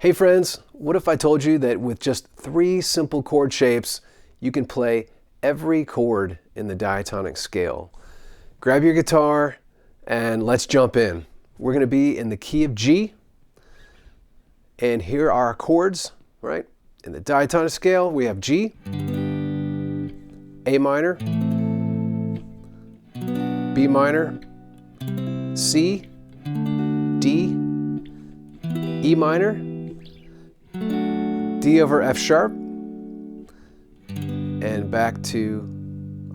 Hey friends, what if I told you that with just 3 simple chord shapes, you can play every chord in the diatonic scale? Grab your guitar and let's jump in. We're going to be in the key of G, and here are our chords, right? In the diatonic scale, we have G, A minor, B minor, C, D, E minor, D over F sharp, and back to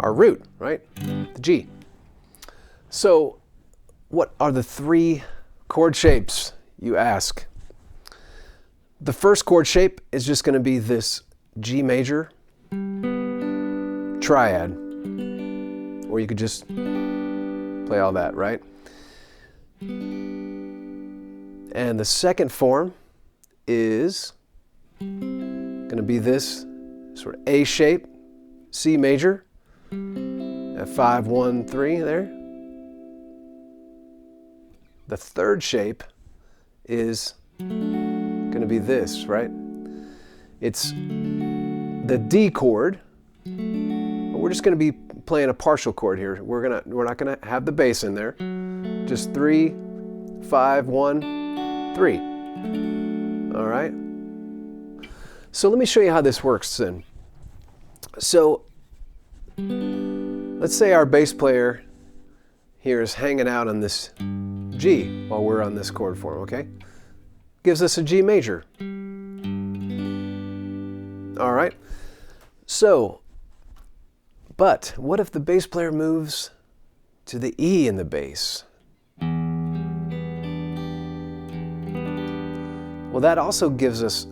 our root, right? The G. So, what are the 3 chord shapes, you ask? The first chord shape is just going to be this G major triad, or you could just play all that, right? And the second form is going to be this sort of A shape, C major, at 5, 1, 3 there. The third shape is going to be this, right? It's the D chord, but we're just going to be playing a partial chord here. We're not going to have the bass in there. Just 3, 5, 1, 3. All right. So let me show you how this works then. So let's say our bass player here is hanging out on this G while we're on this chord form, okay? Gives us a G major. All right. So, but what if the bass player moves to the E in the bass? Well, that also gives us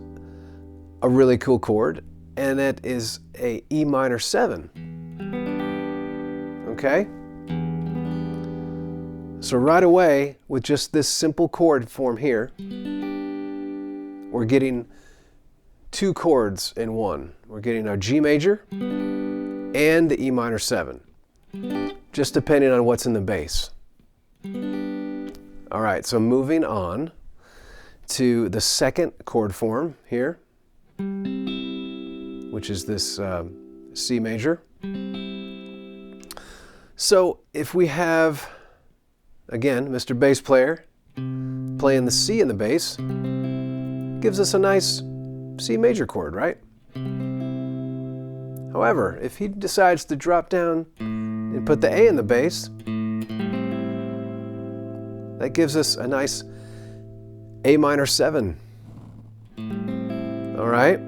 a really cool chord, and it is a E minor 7. Okay? So right away, with just this simple chord form here, we're getting 2 chords in one. We're getting our G major and the E minor 7, just depending on what's in the bass. All right, so moving on to the second chord form here, which is this C major. So if we have, again, Mr. Bass Player playing the C in the bass, gives us a nice C major chord, right? However, if he decides to drop down and put the A in the bass, that gives us a nice A minor 7. All right?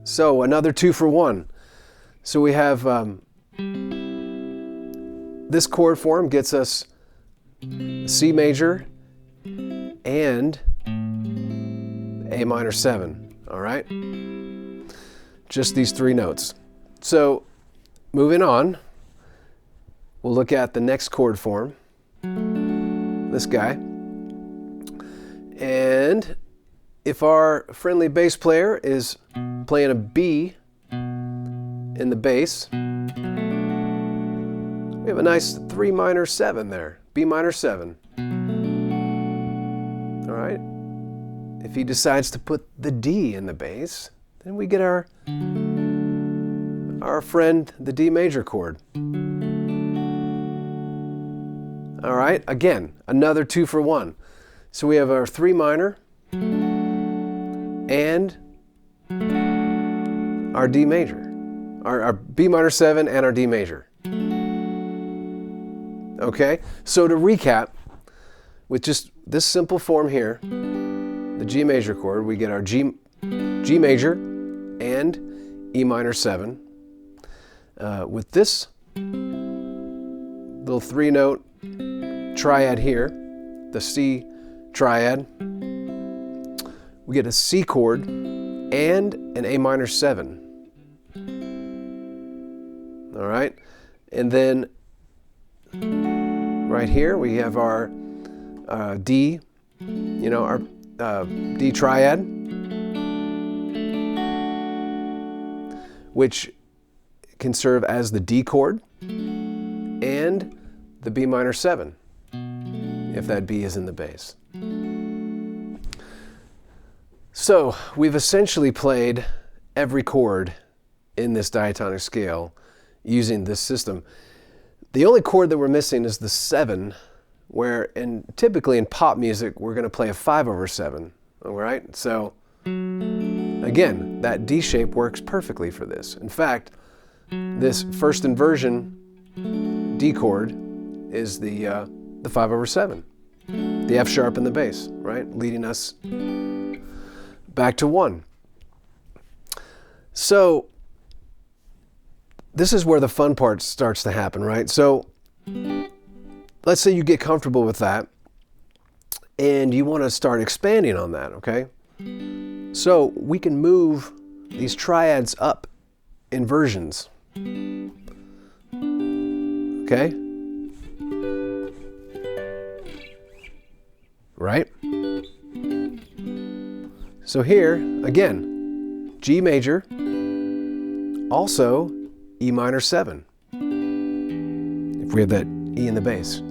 So another 2 for 1. So we have this chord form gets us C major and A minor 7. All right? Just these 3 notes. So moving on, we'll look at the next chord form, this guy. And if our friendly bass player is playing a B in the bass, we have a nice 3 minor 7 there, B minor 7. All right. If he decides to put the D in the bass, then we get our friend, the D major chord. All right, again, another 2 for 1. So we have our 3 minor and our D major, our B minor 7 and our D major. Okay, so to recap, with just this simple form here, the G major chord, we get our G major and E minor 7. With this little 3-note triad here, the C triad, we get a C chord and an A minor 7. All right, and then right here we have our D, our D triad, which can serve as the D chord and the B minor 7, if that B is in the bass. So we've essentially played every chord in this diatonic scale using this system. The only chord that we're missing is the 7, and typically in pop music we're going to play a 5/7. All right? So again, that D shape works perfectly for this. In fact, this first inversion D chord is the 5/7, the F sharp in the bass, right? Leading us back to 1. So this is where the fun part starts to happen, right? So let's say you get comfortable with that and you want to start expanding on that, okay? So we can move these triads up inversions, okay? Right? So here, again, G major, also E minor 7, if we have that E in the bass.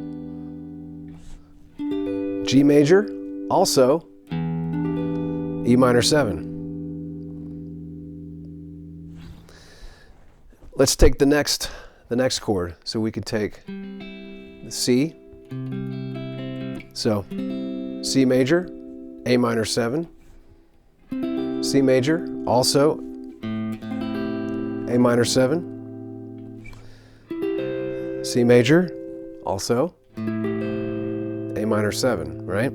G major, also E minor 7. Let's take the next chord. So we could take the C. So C major, A minor 7, C major, also A minor 7, C major, also A minor 7, right?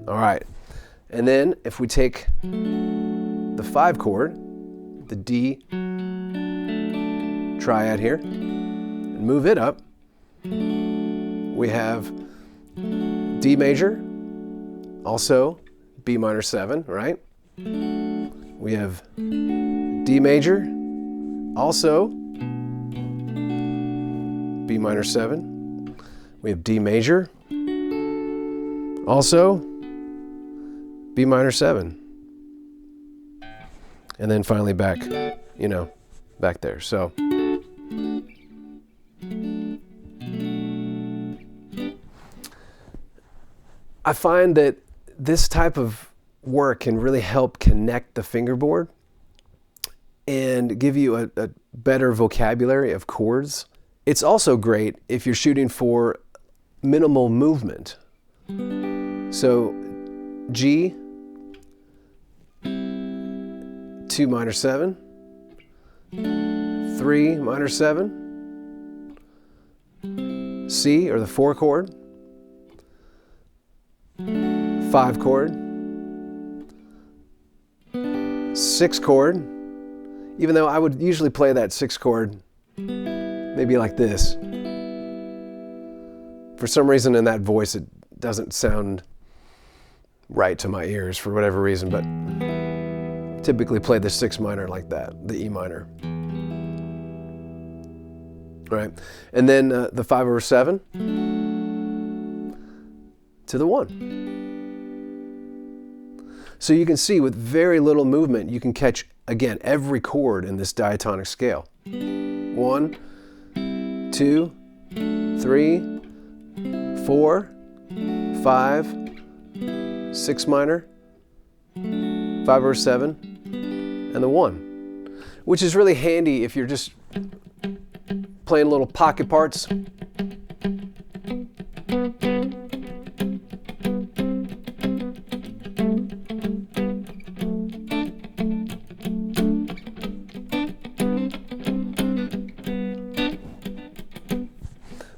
All right, and then if we take the 5 chord, the D triad here, and move it up, we have D major, also B minor 7, right? We have D major, also B minor 7. We have D major, also B minor 7. And then finally back, back there. So I find that this type of work can really help connect the fingerboard and give you a better vocabulary of chords. It's also great if you're shooting for minimal movement. So G, 2 minor 7, 3 minor 7, C, or the 4 chord, 5 chord, 6 chord, even though I would usually play that 6 chord maybe like this. For some reason in that voice it doesn't sound right to my ears for whatever reason, but typically play the 6 minor like that, the E minor. Right, and then the 5/7 to the 1. So you can see with very little movement, you can catch, again, every chord in this diatonic scale. 1, 2, 3, 4, 5, 6 minor, 5/7, and the 1, which is really handy if you're just playing little pocket parts.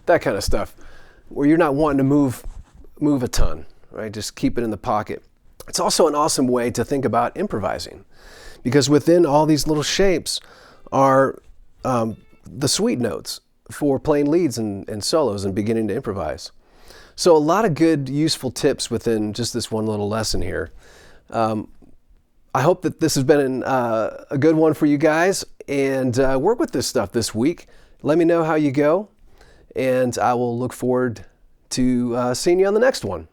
That kind of stuff, where you're not wanting to move a ton, right? Just keep it in the pocket. It's also an awesome way to think about improvising, because within all these little shapes are the sweet notes for playing leads and solos and beginning to improvise. So a lot of good, useful tips within just this one little lesson here. I hope that this has been a good one for you guys, and work with this stuff this week. Let me know how you go, and I will look forward to seeing you on the next one.